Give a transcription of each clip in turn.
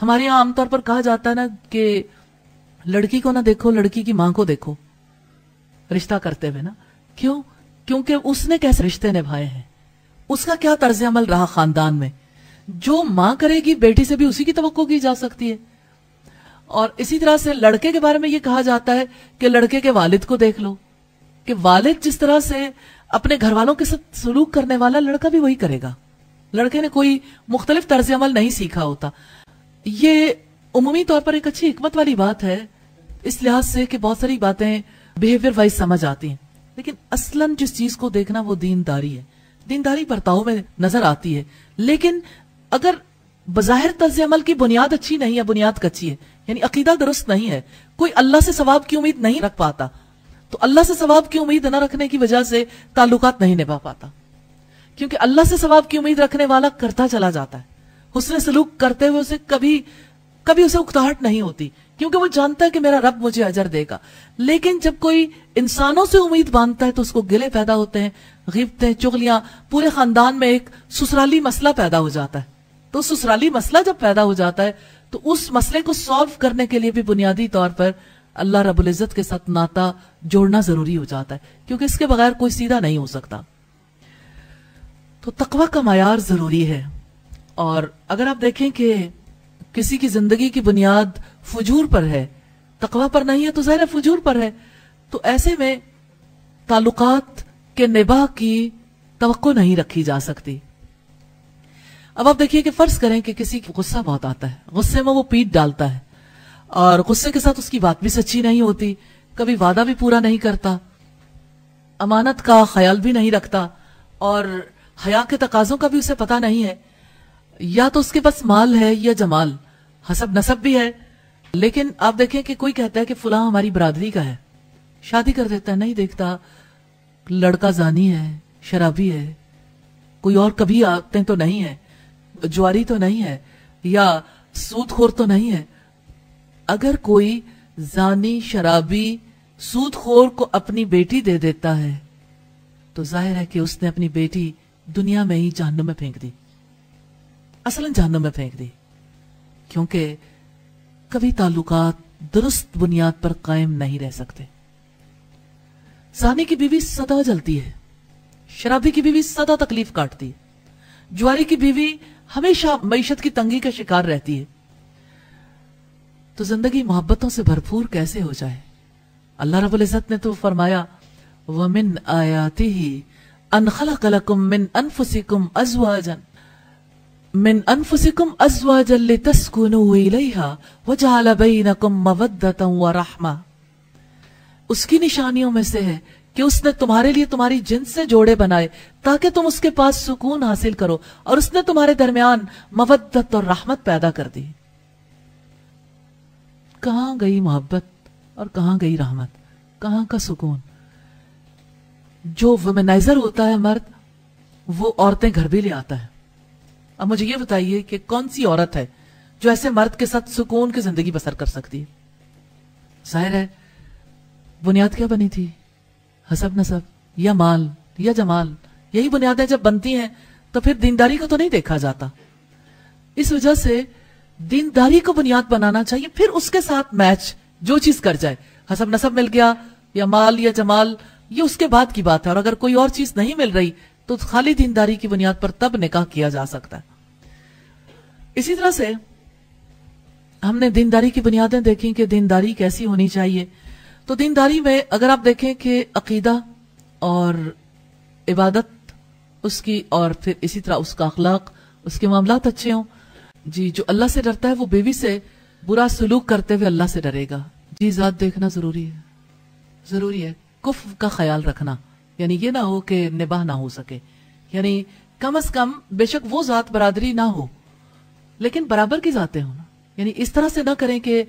ہمارے یہاں عام طور پر کہا جاتا ہے نا کہ لڑکی کو نہ دیکھو، لڑکی کی ماں کو دیکھو رشتہ کرتے ہوئے نا. کیوں؟ کیونکہ اس نے کیسے رشتے نبھائے ہیں، اس کا کیا طرز عمل رہا خاندان میں. جو ماں کرے گی بیٹی سے بھی اسی کی توقع کی جا سکتی ہے. اور اسی طرح سے لڑکے کے بارے میں یہ کہا جاتا ہے کہ لڑکے کے والد کو دیکھ لو، کہ والد جس طرح سے اپنے گھر والوں کے ساتھ سلوک کرنے والا، لڑکا بھی وہی کرے گا. لڑکے نے کوئی مختلف طرز عمل نہیں سیکھا ہوتا. یہ عمومی طور پر ایک اچھی حکمت والی بات ہے اس لحاظ سے کہ بہت ساری باتیں بیہیویئر وائز سمجھ آتی ہیں، لیکن اصلاً جس چیز کو دیکھنا وہ دینداری ہے. دینداری برتاؤ میں نظر آتی ہے، لیکن اگر بظاہر طرز عمل کی بنیاد اچھی نہیں ہے، بنیاد کچی ہے، یعنی عقیدہ درست نہیں ہے، کوئی اللہ سے ثواب کی امید نہیں رکھ پاتا، تو اللہ سے ثواب کی امید نہ رکھنے کی وجہ سے تعلقات نہیں نبھا پاتا. کیونکہ اللہ سے ثواب کی امید رکھنے والا کرتا چلا جاتا ہے، حسن سلوک کرتے ہوئے اسے کبھی اسے اکتاہٹ نہیں ہوتی، کیونکہ وہ جانتا ہے کہ میرا رب مجھے اجر دے گا. لیکن جب کوئی انسانوں سے امید باندھتا ہے تو اس کو گلے پیدا ہوتے ہیں، غیبتیں، چغلیاں، پورے خاندان میں ایک سسرالی مسئلہ پیدا ہو جاتا ہے. تو سسرالی مسئلہ جب پیدا ہو جاتا ہے تو اس مسئلے کو سالو کرنے کے لیے بھی بنیادی طور پر اللہ رب العزت کے ساتھ ناتا جوڑنا ضروری ہو جاتا ہے، کیونکہ اس کے بغیر کوئی سیدھا نہیں ہو سکتا. تو تقوی کا معیار ضروری ہے. اور اگر آپ دیکھیں کہ کسی کی زندگی کی بنیاد فجور پر ہے، تقوی پر نہیں ہے، تو ظاہر فجور پر ہے، تو ایسے میں تعلقات کے نباہ کی توقع نہیں رکھی جا سکتی. اب آپ دیکھیے کہ فرض کریں کہ کسی کو غصہ بہت آتا ہے، غصے میں وہ پیٹ ڈالتا ہے، اور غصے کے ساتھ اس کی بات بھی سچی نہیں ہوتی، کبھی وعدہ بھی پورا نہیں کرتا، امانت کا خیال بھی نہیں رکھتا، اور حیا کے تقاضوں کا بھی اسے پتہ نہیں ہے. یا تو اس کے پاس مال ہے یا جمال، حسب نسب بھی ہے، لیکن آپ دیکھیں کہ کوئی کہتا ہے کہ فلاں ہماری برادری کا ہے، شادی کر دیتا ہے، نہیں دیکھتا لڑکا زانی ہے، شرابی ہے، کوئی اور کبھی عادتیں تو نہیں ہے، جواری تو نہیں ہے، یا سود خور تو نہیں ہے. اگر کوئی زانی، شرابی، سود خور کو اپنی بیٹی دے دیتا ہے تو ظاہر ہے کہ اس نے اپنی بیٹی دنیا میں ہی جہنم میں پھینک دی، اصلاً جہنم میں پھینک دی، کیونکہ کبھی تعلقات درست بنیاد پر قائم نہیں رہ سکتے. زانی کی بیوی سدا جلتی ہے، شرابی کی بیوی سدا تکلیف کاٹتی ہے، جواری کی بیوی ہمیشہ معیشت کی تنگی کا شکار رہتی ہے. تو زندگی محبتوں سے بھرپور کیسے ہو جائے؟ اللہ رب العزت نے تو فرمایا وَمِنْ آيَاتِهِ أَنْ خَلَقَ لَكُم مِّنْ أَنفُسِكُمْ أَزْوَاجًا لِتَسْكُنُوا إِلَيْهَا وَجَعَلَ بَيْنَكُمْ مَوَدَّةً وَرَحْمَةً. اس کی نشانیوں میں سے ہے کہ اس نے تمہارے لیے تمہاری جنس سے جوڑے بنائے تاکہ تم اس کے پاس سکون حاصل کرو، اور اس نے تمہارے درمیان مودت اور رحمت پیدا کر دی. کہاں گئی محبت اور کہاں گئی رحمت، کہاں کا سکون؟ جو ویمنائزر ہوتا ہے مرد، وہ عورتیں گھر بھی لے آتا ہے. اب مجھے یہ بتائیے کہ کون سی عورت ہے جو ایسے مرد کے ساتھ سکون کی زندگی بسر کر سکتی ہے؟ ظاہر ہے بنیاد کیا بنی تھی؟ حسب نسب یا مال یا جمال. یہی بنیادیں جب بنتی ہیں تو پھر دینداری کو تو نہیں دیکھا جاتا. اس وجہ سے دینداری کو بنیاد بنانا چاہیے، پھر اس کے ساتھ میچ جو چیز کر جائے، حسب نسب مل گیا یا مال یا جمال، یہ اس کے بعد کی بات ہے. اور اگر کوئی اور چیز نہیں مل رہی تو خالی دینداری کی بنیاد پر تب نکاح کیا جا سکتا ہے. اسی طرح سے ہم نے دینداری کی بنیادیں دیکھیں کہ دینداری کیسی ہونی چاہیے. تو دینداری میں اگر آپ دیکھیں کہ عقیدہ اور عبادت اس کی، اور پھر اسی طرح اس کا اخلاق، اس کے معاملات اچھے ہوں. جی جو اللہ سے ڈرتا ہے وہ بیوی سے برا سلوک کرتے ہوئے اللہ سے ڈرے گا. جی ذات دیکھنا ضروری ہے، ضروری ہے. کفر کا خیال رکھنا، یعنی یہ نہ ہو کہ نباہ نہ ہو سکے، یعنی کم از کم بے شک وہ ذات برادری نہ ہو لیکن برابر کی ذاتیں ہونا. یعنی اس طرح سے نہ کریں کہ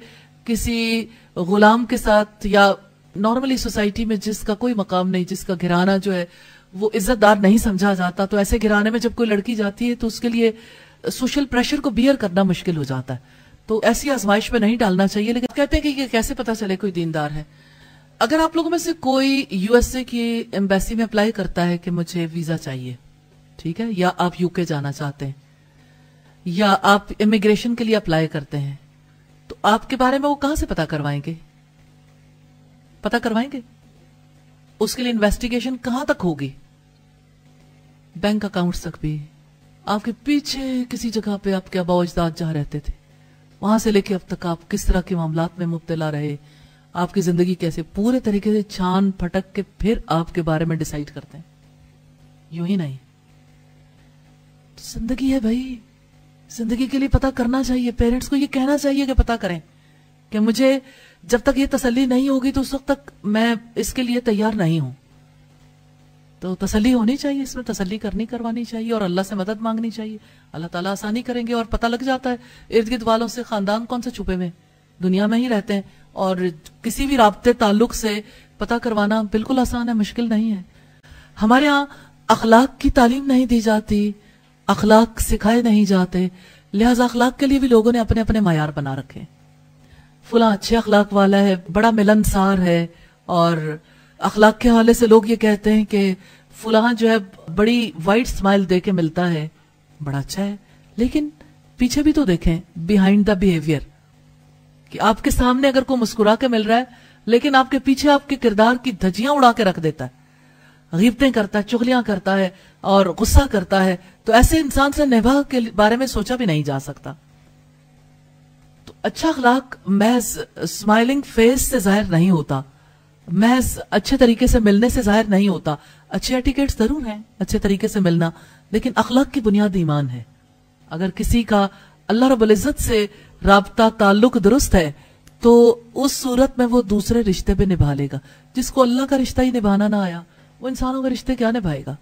کسی غلام کے ساتھ، یا نارملی سوسائٹی میں جس کا کوئی مقام نہیں، جس کا گھرانہ جو ہے وہ عزت دار نہیں سمجھا جاتا، تو ایسے گھرانے میں جب کوئی لڑکی جاتی ہے تو اس کے لیے سوشل پریشر کو بیئر کرنا مشکل ہو جاتا ہے. تو ایسی آزمائش میں نہیں ڈالنا چاہیے. لیکن کہتے ہیں کہ یہ کیسے پتا چلے کوئی دیندار ہے؟ اگر آپ لوگوں میں سے کوئی یو ایس اے کی ایمبیسی میں اپلائی کرتا ہے کہ مجھے ویزا چاہیے، ٹھیک ہے، یا آپ یو کے جانا چاہتے ہیں، یا آپ امیگریشن کے لیے اپلائی کرتے ہیں تو آپ کے بارے میں وہ کہاں سے پتا کروائیں گے؟ پتا کروائیں گے؟ اس کے لیے انویسٹیگیشن کہاں تک ہوگی؟ بینک اکاؤنٹس تک بھی. آپ کے پیچھے کسی جگہ پہ آپ کے آباء و اجداد جہاں رہتے تھے وہاں سے لے کے اب تک آپ کس طرح کے معاملات میں مبتلا رہے, آپ کی زندگی کیسے, پورے طریقے سے چھان پھٹک کے پھر آپ کے بارے میں ڈیسائیڈ کرتے ہیں. یوں ہی نہیں, زندگی ہے بھائی, زندگی کے لیے پتا کرنا چاہیے. پیرنٹس کو یہ کہنا چاہیے کہ پتا کریں کہ مجھے جب تک یہ تسلی نہیں ہوگی تو اس وقت تک میں اس کے لیے تیار نہیں ہوں. تو تسلی ہونی چاہیے, اس میں تسلی کروانی چاہیے اور اللہ سے مدد مانگنی چاہیے. اللہ تعالیٰ آسانی کریں گے اور پتہ لگ جاتا ہے. ارد گرد والوں سے خاندان کون سے چھپے ہوئے دنیا میں ہی رہتے ہیں, اور کسی بھی رابطے تعلق سے پتہ کروانا بالکل آسان ہے, مشکل نہیں ہے. ہمارے ہاں اخلاق کی تعلیم نہیں دی جاتی, اخلاق سکھائے نہیں جاتے, لہذا اخلاق کے لیے بھی لوگوں نے اپنے اپنے معیار بنا رکھے. فلاں اچھے اخلاق والا ہے, بڑا ملنسار ہے, اور اخلاق کے حوالے سے لوگ یہ کہتے ہیں کہ فلاں جو ہے بڑی وائٹ سمائل دے کے ملتا ہے, بڑا اچھا ہے. لیکن پیچھے بھی تو دیکھیں بیہائنڈ دا بیہیویئر, کہ آپ کے سامنے اگر کوئی مسکرا کے مل رہا ہے لیکن آپ کے پیچھے آپ کے کردار کی دھجیاں اڑا کے رکھ دیتا ہے, غیبتیں کرتا ہے, چغلیاں کرتا ہے اور غصہ کرتا ہے, تو ایسے انسان سے نباہ کے بارے میں سوچا بھی نہیں جا سکتا. تو اچھا اخلاق محض اسمائلنگ فیس سے ظاہر نہیں ہوتا, محض اچھے طریقے سے ملنے سے ظاہر نہیں ہوتا. اچھے ایٹیکیٹس ضرور ہیں, اچھے طریقے سے ملنا, لیکن اخلاق کی بنیاد ایمان ہے. اگر کسی کا اللہ رب العزت سے رابطہ تعلق درست ہے تو اس صورت میں وہ دوسرے رشتے پہ نبھا لے گا. جس کو اللہ کا رشتہ ہی نبھانا نہ آیا وہ انسانوں کے رشتے کیا نبھائے گا؟